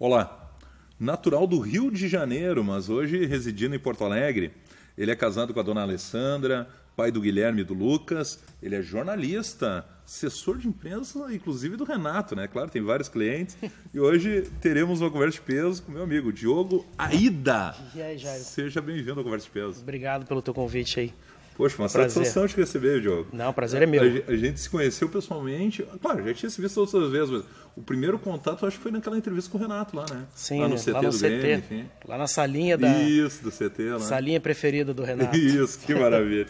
Olá, natural do Rio de Janeiro, mas hoje residindo em Porto Alegre. Ele é casado com a dona Alessandra, pai do Guilherme e do Lucas. Ele é jornalista, assessor de imprensa, inclusive do Renato, né? Claro, tem vários clientes. E hoje teremos uma conversa de peso com meu amigo Diogo Aida. E aí, Jairo? Seja bem-vindo à Conversa de Peso. Obrigado pelo teu convite aí. Poxa, uma satisfação te receber, Diogo. Não, o prazer é meu. A gente se conheceu pessoalmente. Claro, já tinha se visto outras vezes, mas o primeiro contato acho que foi naquela entrevista com o Renato lá, né? Sim, lá no CT do Grêmio, enfim. Lá na salinha Isso, do CT lá. Salinha preferida do Renato. Isso, que maravilha.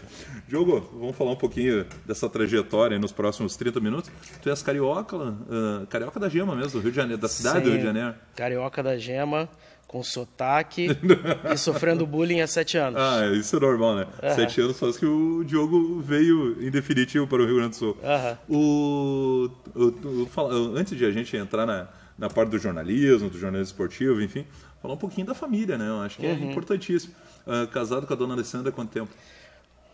Diogo, vamos falar um pouquinho dessa trajetória nos próximos 30 minutos. Tu és carioca, carioca da Gema mesmo, do Rio de Janeiro, da cidade do Rio de Janeiro. Carioca da Gema, com sotaque e sofrendo bullying há 7 anos. Ah, isso é normal, né? 7 anos faz que o Diogo veio em definitivo para o Rio Grande do Sul. Antes de a gente entrar na parte do jornalismo esportivo, enfim, falar um pouquinho da família, né? Eu acho que é importantíssimo. Casado com a dona Alessandra há quanto tempo?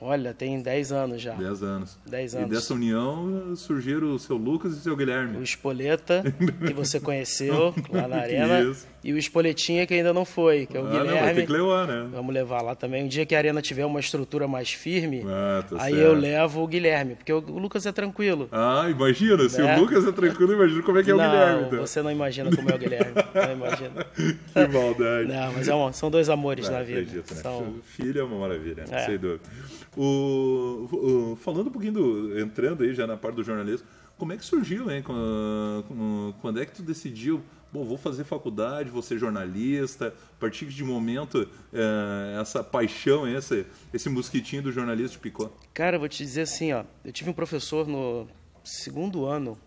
Olha, tem 10 anos já. 10 anos. 10 anos. E dessa união surgiram o seu Lucas e o seu Guilherme. O Espoleta, que você conheceu lá na Arena. Isso. E o Espoletinha, que ainda não foi, que é o Guilherme. Não, vai ter que levar, né? Vamos levar lá também. Um dia que a Arena tiver uma estrutura mais firme, tá aí certo. eu levo o Guilherme, porque o Lucas é tranquilo. Ah, imagina. Se o Lucas é tranquilo, imagina como é que é o Guilherme. Então. Você não imagina como é o Guilherme. Não imagina. Que maldade. Não, mas são dois amores na vida. Acredito, né? São... Filho é uma maravilha, sem dúvida. Falando um pouquinho, entrando aí já na parte do jornalismo, como é que surgiu, hein? Quando é que tu decidiu, bom, vou fazer faculdade, vou ser jornalista, a partir de momento, essa paixão, esse mosquitinho do jornalismo te picou? Cara, eu vou te dizer assim, ó, eu tive um professor no 2º ano,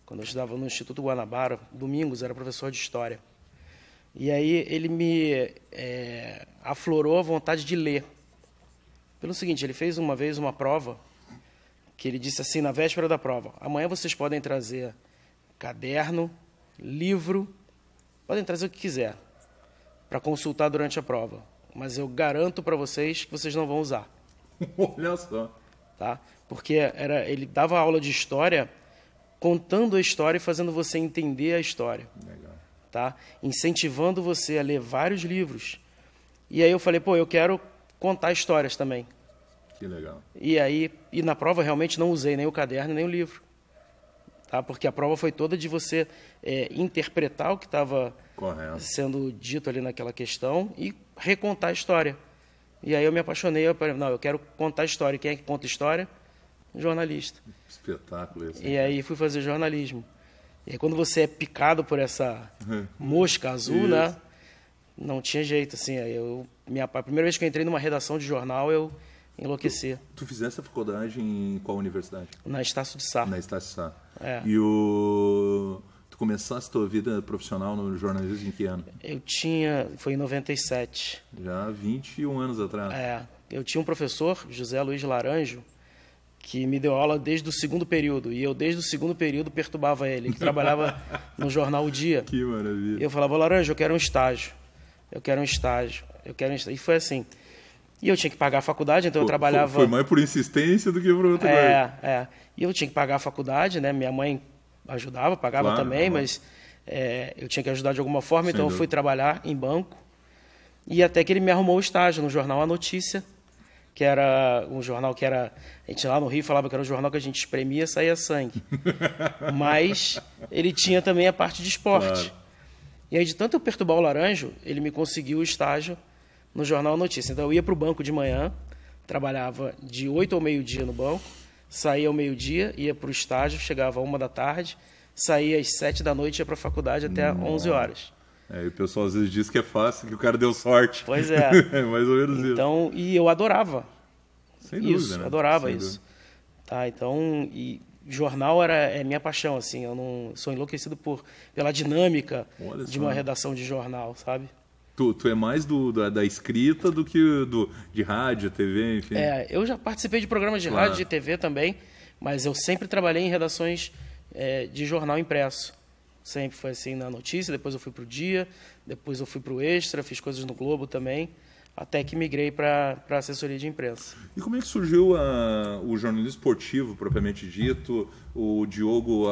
quando eu estudava no Instituto Guanabara, Domingos, era professor de História. E aí ele me aflorou a vontade de ler. Pelo seguinte, ele fez uma vez uma prova, que ele disse assim, na véspera da prova, amanhã vocês podem trazer caderno, livro, podem trazer o que quiser, para consultar durante a prova. Mas eu garanto para vocês que vocês não vão usar. Olha só. Tá? Porque ele dava aula de história, contando a história e fazendo você entender a história. Legal. Tá? Incentivando você a ler vários livros. E aí eu falei, eu quero contar histórias também. Que legal. E na prova realmente não usei nem o caderno nem o livro. Tá? Porque a prova foi toda de você interpretar o que estava sendo dito ali naquela questão e recontar a história. E aí eu me apaixonei, eu quero contar a história. Quem é que conta história? Jornalista. Espetáculo esse. E aí fui fazer jornalismo. E aí quando você é picado por essa mosca azul, né? Não tinha jeito, assim. Aí a primeira vez que eu entrei numa redação de jornal, eu enlouqueci. Tu fizesse a faculdade em qual universidade? Na Estácio de Sá. Na Estácio de Sá. E tu começaste a tua vida profissional no jornalismo em que ano? Foi em 97. Já 21 anos atrás. Eu tinha um professor, José Luiz Laranjo, que me deu aula desde o 2º período. E eu, desde o 2º período, perturbava ele, que trabalhava no jornal O Dia. Que maravilha. E eu falava, Laranjo, eu quero um estágio. E foi assim. E eu tinha que pagar a faculdade, então eu trabalhava... Foi mais por insistência do que por outra coisa. E eu tinha que pagar a faculdade, né? Minha mãe ajudava, pagava também, mas eu tinha que ajudar de alguma forma, então eu fui trabalhar em banco. E até que ele me arrumou o estágio no jornal A Notícia, que era um jornal que era... A gente lá no Rio falava que era um jornal que a gente espremia e saía sangue. Mas ele tinha também a parte de esporte. Claro. E aí, de tanto eu perturbar o Laranjo, ele me conseguiu o estágio no Jornal Notícia. Então, eu ia para o banco de manhã, trabalhava de 8 ao meio-dia no banco, saía ao meio-dia, ia para o estágio, chegava às 1 da tarde, saía às 7 da noite e ia para a faculdade até 11 horas. E o pessoal às vezes diz que é fácil, que o cara deu sorte. Pois é. É mais ou menos isso. Então, e eu adorava. Sem dúvida, isso, né? adorava Sem isso. Tá, então... Jornal é minha paixão, assim, eu não sou enlouquecido pela dinâmica de uma redação de jornal, sabe? Tu é mais da escrita do que de rádio, TV, enfim. Eu já participei de programas de rádio e de TV também, mas eu sempre trabalhei em redações de jornal impresso. Sempre foi assim na Notícia, depois eu fui para o Dia, depois eu fui para o Extra, fiz coisas no Globo também. até que migrei para a assessoria de imprensa. E como é que surgiu o jornalismo esportivo, propriamente dito? O Diogo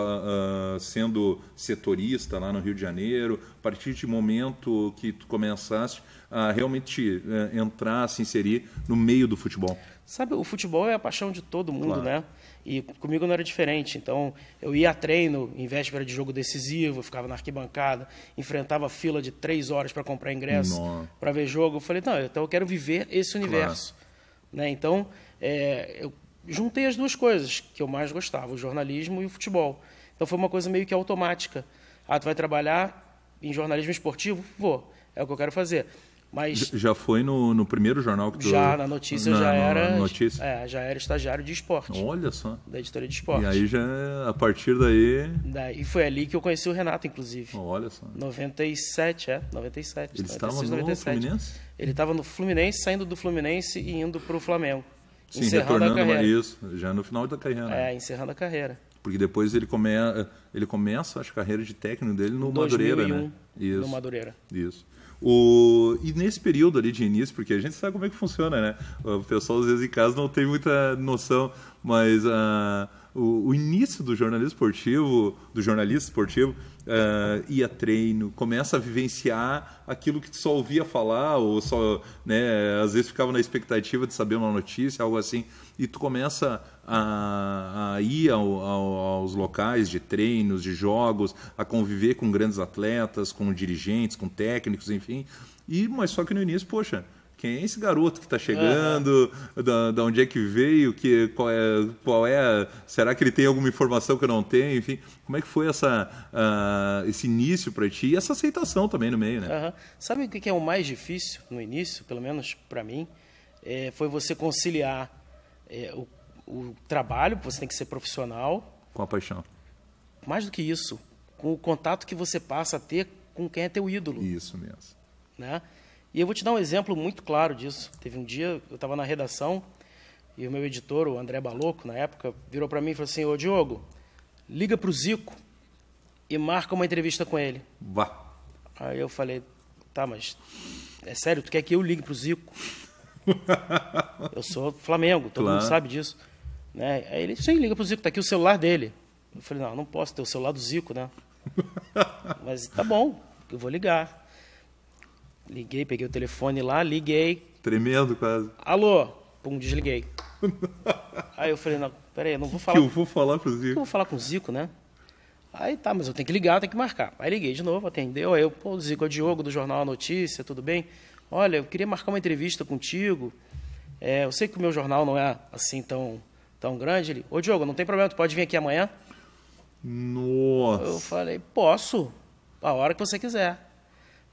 sendo setorista lá no Rio de Janeiro, partir de momento que tu começaste a realmente entrar, se inserir no meio do futebol? Sabe, o futebol é a paixão de todo mundo, Claro. né? E comigo não era diferente. Então, eu ia a treino em véspera de jogo decisivo, eu ficava na arquibancada, enfrentava fila de 3 horas para comprar ingresso, Nossa. para ver jogo. Eu falei, não, então eu quero viver esse universo. Né? Então, eu juntei as duas coisas que eu mais gostava, o jornalismo e o futebol. Então, foi uma coisa meio que automática. Ah, tu vai trabalhar em jornalismo esportivo? Vou. É o que eu quero fazer. Mas Já foi no primeiro jornal que tu... já na notícia eu já era, notícia? já era estagiário de esporte, Olha só. da editoria de esporte. E aí já, a partir daí... E foi ali que eu conheci o Renato, inclusive. Olha só. 97. Ele 96, estava no 97. Fluminense? Ele estava no Fluminense, saindo do Fluminense e indo para o Flamengo. Sim, encerrando a retornando carreira. isso, já no final da carreira. Né? Encerrando a carreira. Porque depois ele começa a carreira de técnico dele no Madureira, 2001, né? Isso. no Madureira. Isso. E nesse período ali de início, porque a gente sabe como é que funciona, né? O pessoal às vezes em casa não tem muita noção, mas o início do jornalismo esportivo, do jornalista esportivo, ia a treino, começa a vivenciar aquilo que tu só ouvia falar, ou só, né, às vezes ficava na expectativa de saber uma notícia, algo assim, e tu começa a ir aos locais de treinos, de jogos, a conviver com grandes atletas, com dirigentes, com técnicos, enfim. Mas só que no início, poxa, quem é esse garoto que está chegando? Da onde é que veio? Qual é? Será que ele tem alguma informação que eu não tenho? Enfim, como é que foi esse início para ti e essa aceitação também no meio, né? Sabe o que é o mais difícil no início, pelo menos para mim? Foi você conciliar o trabalho, você tem que ser profissional. Com a paixão. Mais do que isso, com o contato que você passa a ter com quem é teu ídolo. Isso mesmo. Né? E eu vou te dar um exemplo muito claro disso. Teve um dia, eu estava na redação, e o meu editor, o André Baloco, na época, virou para mim e falou assim, ô Diogo, liga para o Zico e marca uma entrevista com ele. Vá. Aí eu falei, tá, mas é sério, tu quer que eu ligue para o Zico? Eu sou Flamengo, todo mundo sabe disso. Né? Aí ele, sim, liga para o Zico, tá aqui o celular dele. Eu falei, não posso ter o celular do Zico, né? Mas tá bom, eu vou ligar. Liguei, peguei o telefone lá, liguei. Tremendo quase. Alô? Pum, desliguei. Aí eu falei, não, peraí, eu não vou falar... Que eu vou falar pro Zico? Eu vou falar com o Zico, né? Aí tá, mas eu tenho que ligar, eu tenho que marcar. Aí liguei de novo, atendeu. Aí eu, o Zico, é o Diogo do Jornal A Notícia, tudo bem? Olha, eu queria marcar uma entrevista contigo. Eu sei que o meu jornal não é assim tão grande. Ele, ô Diogo, não tem problema, tu pode vir aqui amanhã? Nossa. Eu falei, posso, a hora que você quiser.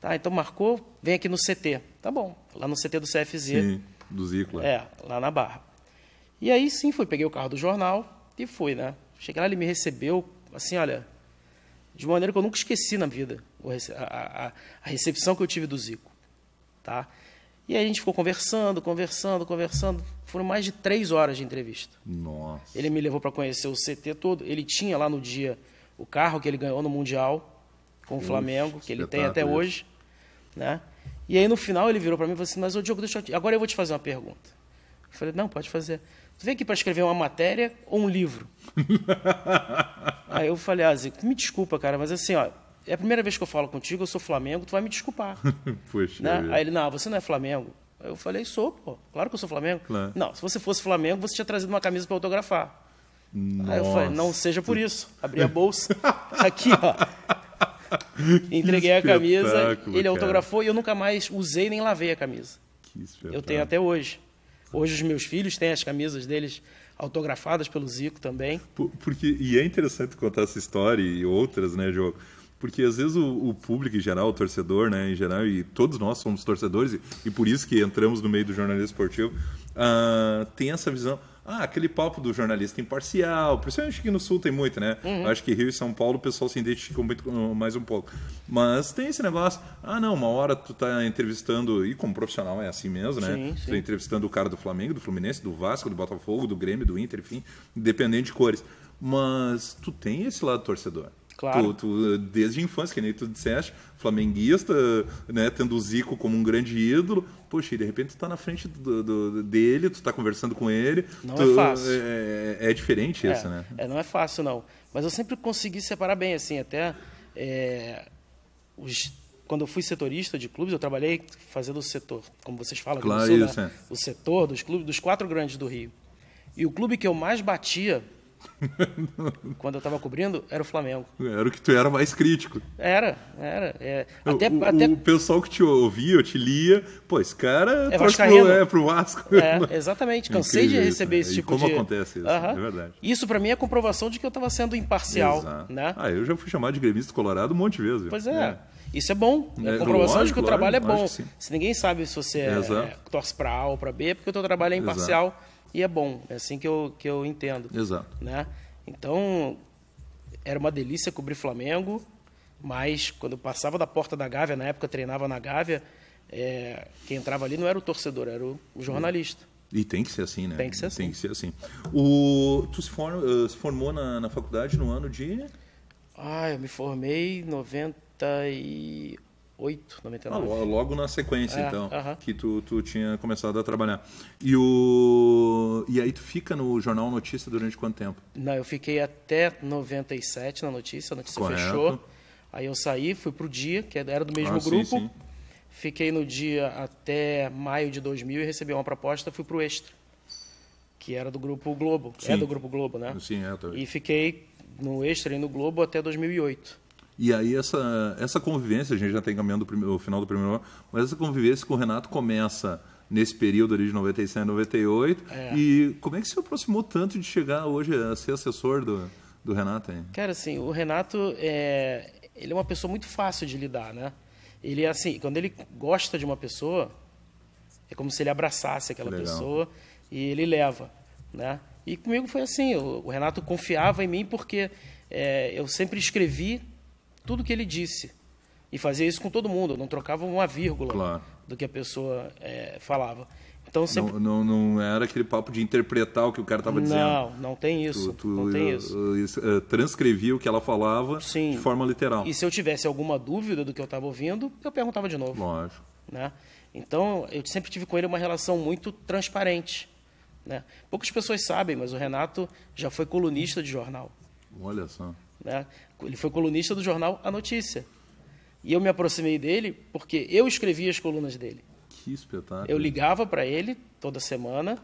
Tá, então marcou, vem aqui no CT. Tá bom, lá no CT do CFZ. Sim, do Zico. Lá na Barra. E aí sim, peguei o carro do jornal e fui, né? Cheguei lá, ele me recebeu, assim, olha, de uma maneira que eu nunca esqueci na vida, a recepção que eu tive do Zico. Tá? E aí a gente ficou conversando. Foram mais de 3 horas de entrevista. Nossa. Ele me levou para conhecer o CT todo. Ele tinha lá no dia o carro que ele ganhou no Mundial com o Flamengo, que ele tem até hoje. Né? E aí no final ele virou para mim e falou assim, mas ô Diogo, agora eu vou te fazer uma pergunta. Eu falei, não, pode fazer. Tu veio aqui para escrever uma matéria ou um livro? Aí eu falei, Zico, me desculpa, cara, mas assim, ó, é a primeira vez que eu falo contigo, eu sou Flamengo, tu vai me desculpar. Poxa. Né? Aí ele, não, você não é Flamengo. Aí eu falei, sou, pô, claro que eu sou Flamengo. Claro. Não, se você fosse Flamengo, você tinha trazido uma camisa para autografar. Nossa. Aí eu falei, não seja por isso. Abri a bolsa, aqui, ó. Entreguei a camisa, ele autografou e eu nunca mais usei nem lavei a camisa. Eu tenho até hoje. Hoje os meus filhos têm as camisas deles autografadas pelo Zico também. E é interessante contar essa história e outras, né, Diogo? Porque às vezes o público em geral, o torcedor, né, em geral, e todos nós somos torcedores, e por isso que entramos no meio do jornalismo esportivo, tem essa visão, aquele papo do jornalista imparcial, principalmente aqui no Sul tem muito, né? Uhum. Acho que Rio e São Paulo o pessoal se identifica muito mais um pouco. Mas tem esse negócio, não, uma hora tu tá entrevistando, e como profissional é assim mesmo, né? Sim, tu tá entrevistando o cara do Flamengo, do Fluminense, do Vasco, do Botafogo, do Grêmio, do Inter, enfim, independente de cores. Mas tu tem esse lado torcedor. Claro. Tu, desde a infância, que nem tu disseste, flamenguista, né, tendo o Zico como um grande ídolo, poxa, e de repente tu tá na frente dele, tu tá conversando com ele. Não é fácil. É diferente isso, né? Não é fácil, não. Mas eu sempre consegui separar bem, assim, até quando eu fui setorista de clubes, eu trabalhei fazendo o setor, como vocês falam, Claro, Sul, isso, né? O setor dos clubes, dos 4 grandes do Rio. E o clube que eu mais batia, quando eu estava cobrindo, era o Flamengo. Era o que tu era mais crítico. Era. Até O pessoal que te ouvia, te lia, pô, esse cara torce pro Vasco. Exatamente. Cansei de receber esse tipo de... Como acontece isso, é verdade. Isso, para mim, é comprovação de que eu estava sendo imparcial. Exato. Né? Eu já fui chamado de gremista colorado um monte de vezes. Pois é. Isso é bom. É comprovação de que o trabalho é bom. Se ninguém sabe se você torce para A ou para B, é porque o teu trabalho é imparcial. Exato. E é bom, é assim que eu entendo. Exato. Né? Então, era uma delícia cobrir Flamengo, mas quando eu passava da porta da Gávea, na época eu treinava na Gávea, quem entrava ali não era o torcedor, era o jornalista. E tem que ser assim, né? Tem que ser assim. Tem que ser assim. Tu se formou na faculdade no ano de... Eu me formei em 98, 99. Logo na sequência, então, que tu tinha começado a trabalhar. E aí tu fica no Jornal Notícia durante quanto tempo? Não, eu fiquei até 97 na notícia, a notícia fechou. Aí eu saí, fui pro Dia, que era do mesmo grupo. Sim. Fiquei no Dia até maio de 2000 e recebi uma proposta, fui pro Extra, que era do Grupo Globo. Sim. É do Grupo Globo, né? Sim, também. E fiquei no Extra e no Globo até 2008. E aí essa convivência, a gente já está encaminhando o final do primeiro ano, mas essa convivência com o Renato começa nesse período ali de 97 a 98. E como é que se aproximou tanto de chegar hoje a ser assessor do Renato? Hein? Cara, assim, o Renato, ele é uma pessoa muito fácil de lidar, né? Ele, assim, quando ele gosta de uma pessoa, é como se ele abraçasse aquela pessoa e ele leva, né? E comigo foi assim, o Renato confiava em mim porque eu sempre escrevi tudo que ele disse. E fazia isso com todo mundo. Eu não trocava uma vírgula do que a pessoa falava. Então, sempre... não era aquele papo de interpretar o que o cara estava dizendo. Não tem isso. Não tem isso. Transcrevia o que ela falava de forma literal. E se eu tivesse alguma dúvida do que eu estava ouvindo, eu perguntava de novo. Lógico. Né? Então, eu sempre tive com ele uma relação muito transparente. Né? Poucas pessoas sabem, mas o Renato já foi colunista de jornal. Olha só. Né? Ele foi colunista do jornal A Notícia. E eu me aproximei dele porque eu escrevia as colunas dele. Que espetáculo. Eu ligava para ele toda semana,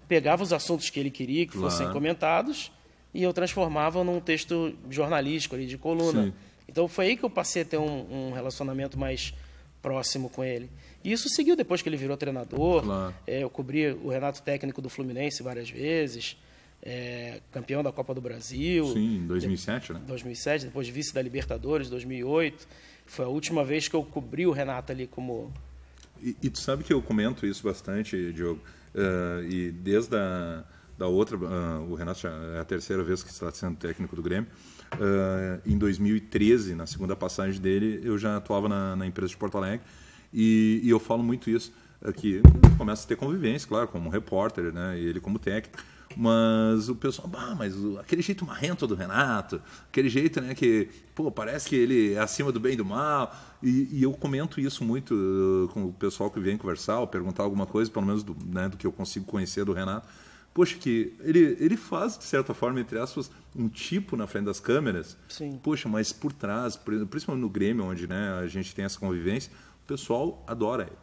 pegava os assuntos que ele queria que fossem comentados e eu transformava num texto jornalístico ali, de coluna. Sim. Então foi aí que eu passei a ter um relacionamento mais próximo com ele. E isso seguiu depois que ele virou treinador. Eu cobri o Renato técnico do Fluminense várias vezes. Campeão da Copa do Brasil. Sim, em 2007, né? 2007, depois vice da Libertadores, 2008. Foi a última vez que eu cobri o Renato ali como... E tu sabe que eu comento isso bastante, Diogo, e desde da outra, o Renato já é a terceira vez que está sendo técnico do Grêmio. Em 2013, na segunda passagem dele, eu já atuava na empresa de Porto Alegre, e eu falo muito isso, que começa a ter convivência, claro, como repórter, né, e ele como técnico. Mas o pessoal, mas aquele jeito marrento do Renato, aquele jeito, né, que, parece que ele é acima do bem e do mal. E eu comento isso muito com o pessoal que vem conversar, ou perguntar alguma coisa, pelo menos do que eu consigo conhecer do Renato. Poxa, que ele faz, de certa forma, entre aspas, um tipo na frente das câmeras. Sim. Poxa, mas por trás, principalmente no Grêmio, onde, né, a gente tem essa convivência, o pessoal adora ele.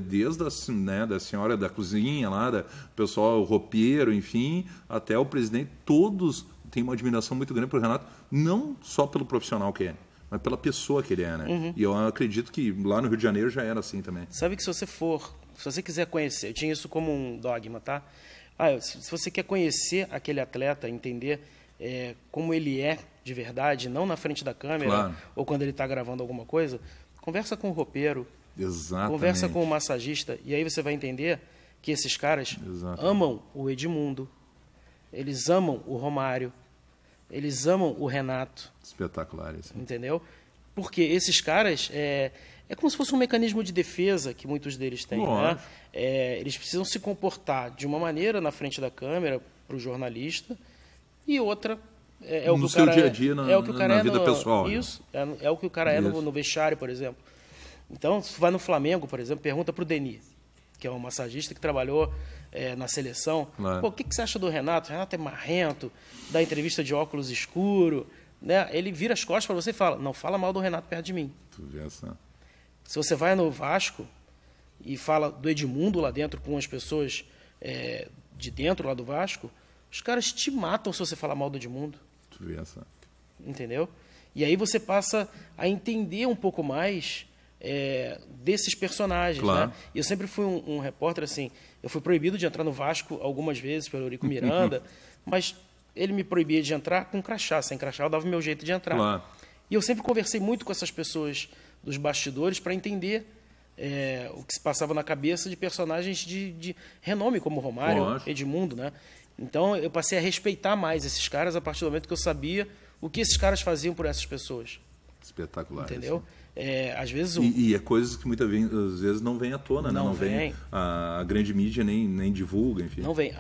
Desde da senhora da cozinha lá, do pessoal, o roupeiro, enfim, até o presidente, todos têm uma admiração muito grande pelo Renato, não só pelo profissional que é, mas pela pessoa que ele é, né? E eu acredito que lá no Rio de Janeiro já era assim também. Sabe que se você quiser conhecer, eu tinha isso como um dogma, tá? Se você quer conhecer aquele atleta, entender como ele é de verdade, não na frente da câmera, ou quando ele está gravando alguma coisa, conversa com o roupeiro, exatamente, conversa com o massagista, e aí você vai entender que esses caras amam o Edmundo, eles amam o Romário, eles amam o Renato. Espetacular isso. Entendeu? Porque esses caras, é como se fosse um mecanismo de defesa que muitos deles têm. Né? Eles precisam se comportar de uma maneira na frente da câmera para o jornalista e outra no seu dia a dia, na vida pessoal. Isso, é o que o cara é no vestiário, por exemplo. Então, se vai no Flamengo, por exemplo, pergunta para o Denis, que é um massagista que trabalhou na seleção. O que você acha do Renato? O Renato é marrento, dá entrevista de óculos escuro, né, ele vira as costas para você e fala, não fala mal do Renato perto de mim. Tu vê essa... Se você vai no Vasco e fala do Edmundo lá dentro com as pessoas de dentro lá do Vasco, os caras te matam se você falar mal do Edmundo. Tu vê essa... Entendeu? E aí você passa a entender um pouco mais desses personagens. Claro. Né? E eu sempre fui um repórter assim, eu fui proibido de entrar no Vasco algumas vezes pelo Eurico Miranda, mas ele me proibia de entrar com crachá. Sem crachá eu dava o meu jeito de entrar. Claro. E eu sempre conversei muito com essas pessoas dos bastidores para entender o que se passava na cabeça de personagens de renome, como Romário, Lógico. Edmundo, né? Então eu passei a respeitar mais esses caras a partir do momento que eu sabia o que esses caras faziam por essas pessoas. Espetacular. Entendeu? Às vezes E é coisas que muitas vezes não vem à tona, né? Não vem. A grande mídia nem divulga, enfim. não vem.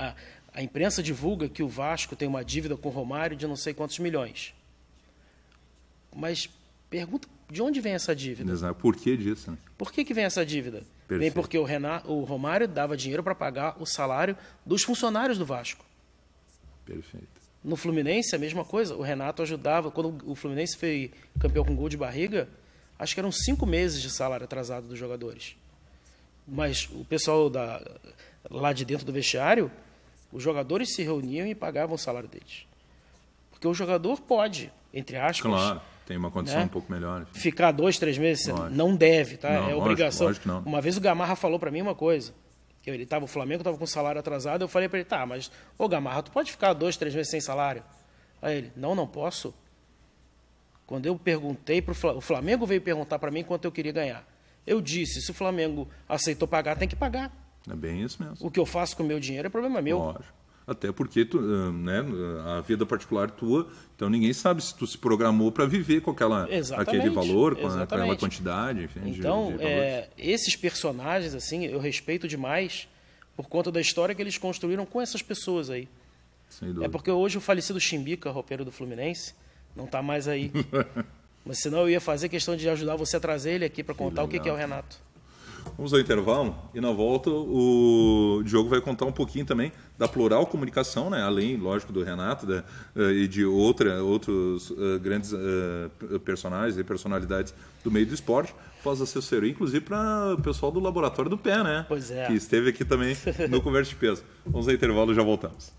A imprensa divulga que o Vasco tem uma dívida com o Romário de não sei quantos milhões. Mas pergunta de onde vem essa dívida? Exato. Por que disso? Né? Por que vem essa dívida? Perfeito. Vem porque o Romário dava dinheiro para pagar o salário dos funcionários do Vasco. Perfeito. No Fluminense, a mesma coisa. O Renato ajudava. Quando o Fluminense foi campeão com gol de barriga, acho que eram 5 meses de salário atrasado dos jogadores. Mas o pessoal lá de dentro do vestiário, os jogadores se reuniam e pagavam o salário deles. Porque o jogador pode, entre aspas... Claro, tem uma condição né, um pouco melhor. Enfim. Ficar 2, 3 meses, Lógico. não deve, tá? Não, É obrigação. lógico que não. Uma vez o Gamarra falou para mim uma coisa. O Flamengo estava com salário atrasado, eu falei para ele, tá, mas, ô Gamarra, tu pode ficar 2, 3 meses sem salário? Aí ele, não posso. Quando eu perguntei o Flamengo veio perguntar para mim quanto eu queria ganhar. Eu disse, se o Flamengo aceitou pagar, tem que pagar. É bem isso mesmo. O que eu faço com o meu dinheiro é problema meu. Lógico. Até porque né, a vida particular tua, então ninguém sabe se tu se programou para viver com aquele valor, com aquela quantidade. Enfim, então, de valores. esses personagens, assim, eu respeito demais por conta da história que eles construíram com essas pessoas aí. Sem dúvida. É porque hoje o falecido Chimbica, roupeiro do Fluminense, não está mais aí. Mas senão eu ia fazer questão de ajudar você a trazer ele aqui para contar o que é o Renato. Vamos ao intervalo e na volta o Diogo vai contar um pouquinho também da Plural Comunicação, né? Além, lógico, do Renato e de outros grandes personagens e personalidades do meio do esporte. Faz assessoria, inclusive, para o pessoal do Laboratório do Pé, né? Pois é. Que esteve aqui também no Conversa de Peso. Vamos ao intervalo e já voltamos.